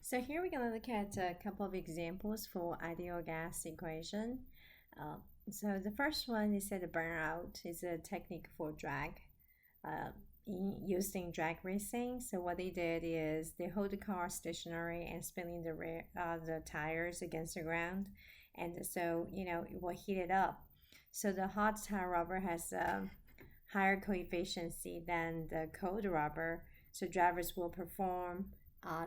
So here we're going to look at a couple of examples for ideal gas equation. Uh, so the first one is that the burnout is a technique for drag used in drag racing. So what they did is they hold the car stationary and spinning the tires against the ground, and so it will heat it up. So the hot tire rubber has a higher coefficient than the cold rubber. So drivers will perform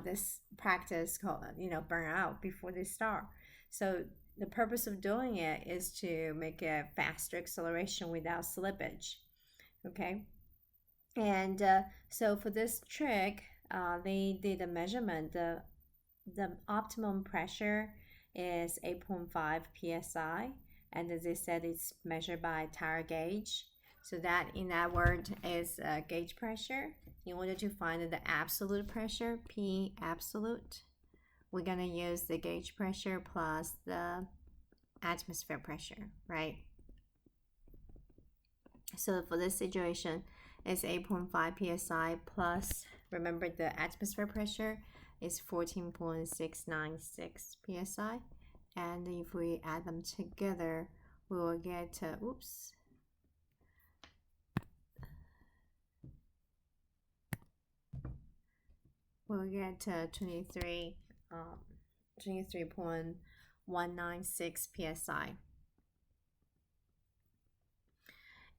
this practice called burnout before they start. So the purpose of doing it is to make a faster acceleration without slippage. Okay, and so for this trick, they did a measurement. The optimum pressure is 8.5 psi, and as they said, it's measured by tire gauge. So that in that word is gauge pressure. In order to find the absolute pressure, P absolute, we're gonna use the gauge pressure plus the atmosphere pressure, right? So for this situation, it's 8.5 psi plus, remember the atmosphere pressure is 14.696 psi, and if we add them together, we will get we'll get 23.196 psi.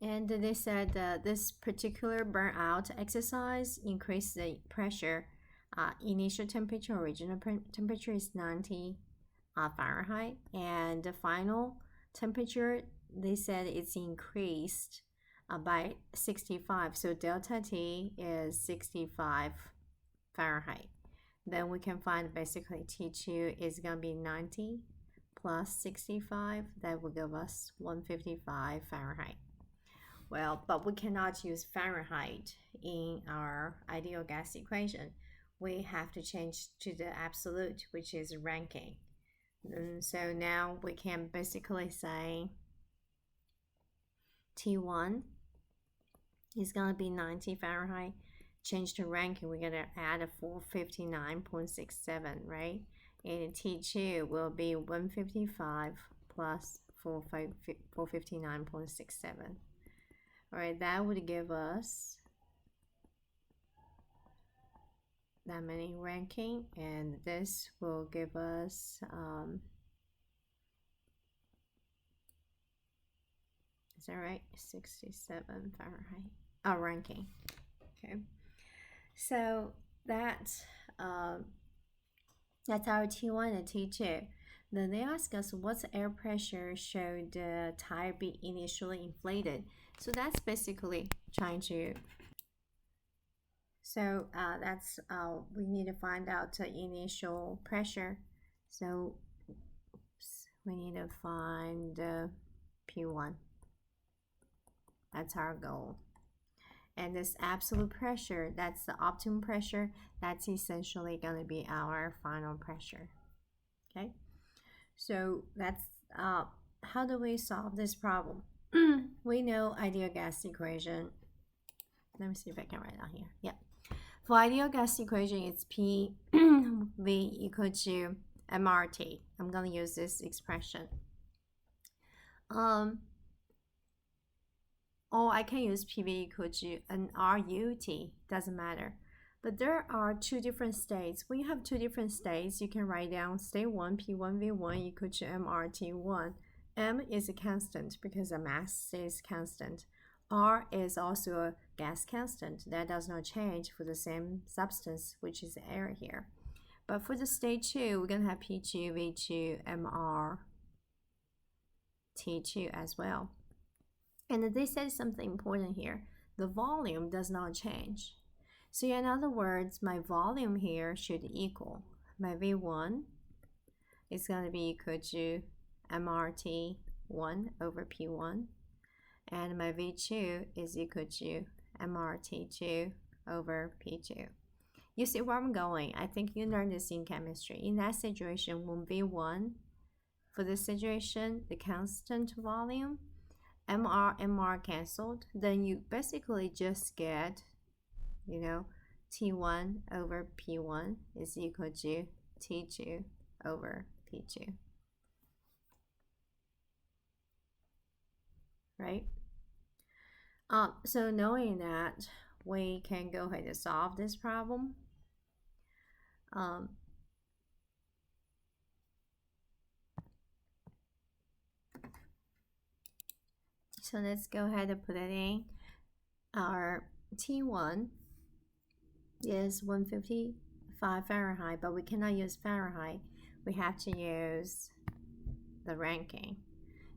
And they said that this particular burnout exercise increased the pressure. Initial temperature, original temperature is 90 Fahrenheit, and the final temperature, they said it's increased by 65. So delta T is 65 Fahrenheit. Then we can find basically T2 is going to be 90 plus 65. That will give us 155 Fahrenheit. Well, but we cannot use Fahrenheit in our ideal gas equation. We have to change to the absolute, which is Rankine. And so now we can basically say T1 is going to be 90 Fahrenheit. Change to Rankine, we're going to add a 459.67, right? And T2 will be 155 plus 459.67. All right, that would give us that many Rankine, and this will give us is that right? 67 Fahrenheit. Rankine. Okay, so that's our T1 and T2. Then they ask us what's air pressure should the tire be initially inflated. So that's basically trying to, so that's we need to find out the initial pressure. So we need to find P1. That's our goal. And this absolute pressure, that's the optimum pressure, that's essentially going to be our final pressure. Okay, so that's how do we solve this problem? We know ideal gas equation. Let me see if I can write down here. Yeah, for ideal gas equation, it's P V equal to MRT. I'm going to use this expression. Or I can use PV equal to an RUT, doesn't matter. But there are two different states. When you have two different states, you can write down state 1, P1V1 equal to MRT1. M is a constant because the mass stays constant. R is also a gas constant that does not change for the same substance, which is air here. But for the state 2, we're going to have P2, V2, MR, T2 as well. And they said something important here. The volume does not change. So in other words, my volume here should equal. My V1 is going to be equal to MRT1 over P1. And my V2 is equal to MRT2 over P2. You see where I'm going? I think you learned this in chemistry. In that situation, when V1, for this situation, the constant volume, MR canceled, then you basically just get, T1 over P1 is equal to T2 over P2. Right? So knowing that, we can go ahead and solve this problem. So let's go ahead and put it in. Our T1 is 155 Fahrenheit, but we cannot use Fahrenheit. We have to use the Rankine.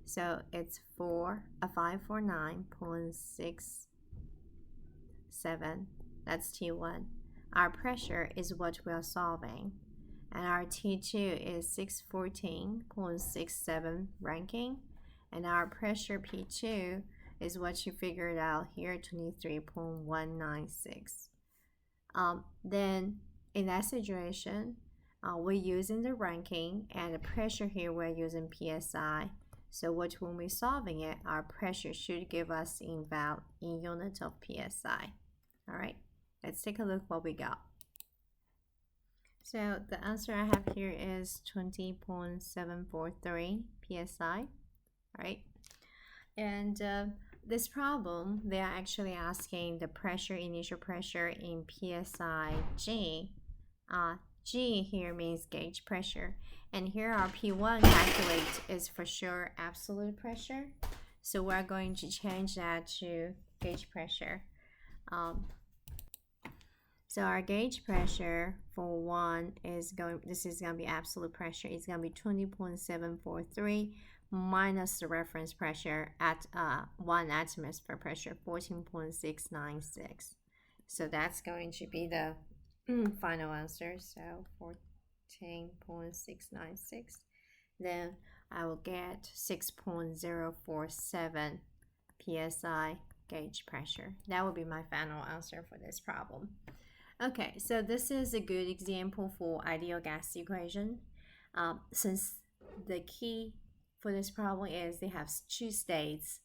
So it's 549.67. That's T1. Our pressure is what we are solving. And our T2 is 614.67 Rankine. And our pressure P2 is what you figured out here, 23.196. Then in that situation, we're using the Rankine, and the pressure here we're using PSI. So when we're solving it, our pressure should give us in units of PSI. All right, let's take a look what we got. So the answer I have here is 20.743 PSI. All right, and this problem, they are actually asking the initial pressure in PSI G. G here means gauge pressure, and here our P1 calculate is for sure absolute pressure. So we're going to change that to gauge pressure. So our gauge pressure for this is going to be absolute pressure. It's going to be 20.743 minus the reference pressure at 1 atmosphere pressure, 14.696. So that's going to be the final answer. So 14.696. Then I will get 6.047 psi gauge pressure. That will be my final answer for this problem. Okay, so this is a good example for ideal gas equation. Since the key for this problem is they have two states,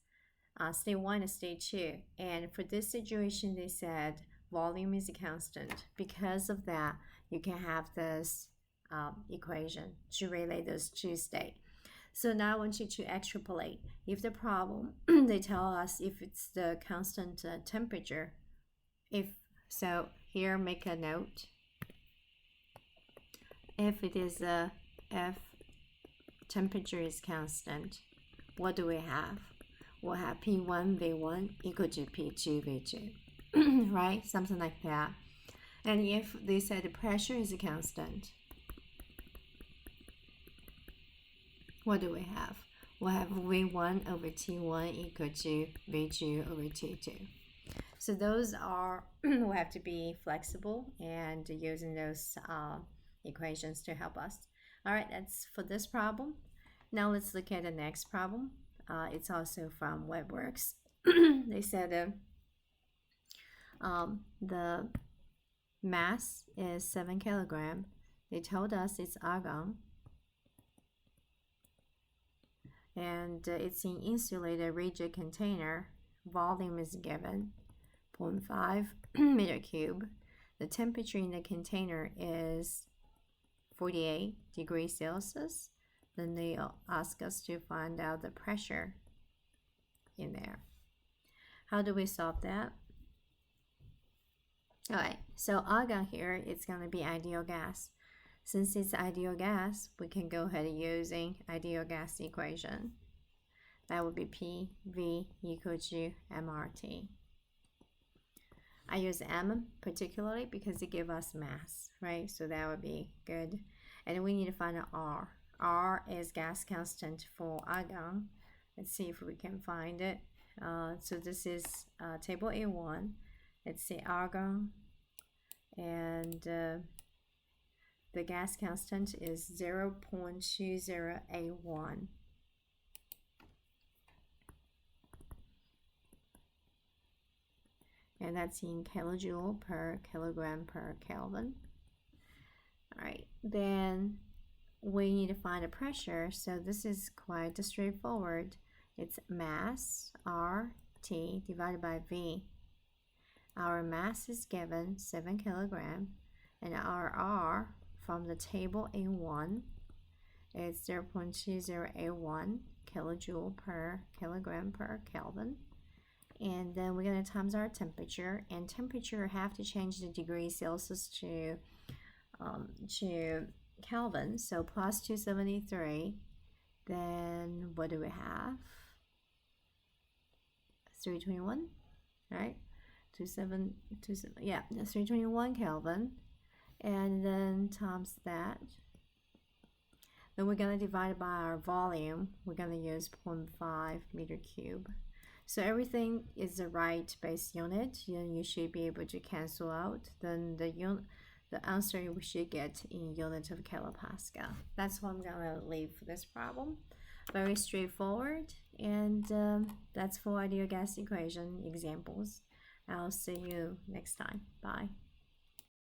state 1 and state 2. And for this situation, they said volume is a constant. Because of that, you can have this equation to relate those two states. So now I want you to extrapolate. If the problem, they tell us if it's the constant temperature. So here make a note. If it is if temperature is constant, what do we have? We'll have P1 V1 equal to P2 V2, right? Something like that. And if they said the pressure is a constant, what do we have? We'll have V1 over T1 equal to V2 over T2. So those are, we have to be flexible and using those equations to help us. All right, that's for this problem. Now let's look at the next problem. It's also from WebWorks. They said the mass is 7 kilograms. They told us it's argon. And it's in insulated rigid container. Volume is given 0.5 meter cube. The temperature in the container is 48 degrees Celsius. Then they ask us to find out the pressure in there. How do we solve that? All right, so argon here, it's going to be ideal gas. Since it's ideal gas, we can go ahead using ideal gas equation. That would be PV equal to MRT. I use M particularly because it gives us mass, right? So that would be good. And we need to find an R. R is gas constant for argon. Let's see if we can find it. So this is table A1. Let's say argon, and the gas constant is 0.2081. And that's in kilojoule per kilogram per Kelvin. All right, then we need to find a pressure. So this is quite straightforward. It's mass RT divided by V. Our mass is given 7 kilograms, and our R from the table A1 is 0.2081 kilojoule per kilogram per Kelvin. And then we're going to times our temperature, and temperature have to change the degrees Celsius to Kelvin, so plus 273. Then what do we have? 321, right? 27, yeah, 321 Kelvin, and then times that. Then we're going to divide by our volume. We're going to use 0.5 meter cube. So everything is the right base unit. Then you should be able to cancel out. Then the answer we should get in unit of kilopascal. That's what I'm going to leave for this problem. Very straightforward. And that's for ideal gas equation examples. I'll see you next time. Bye.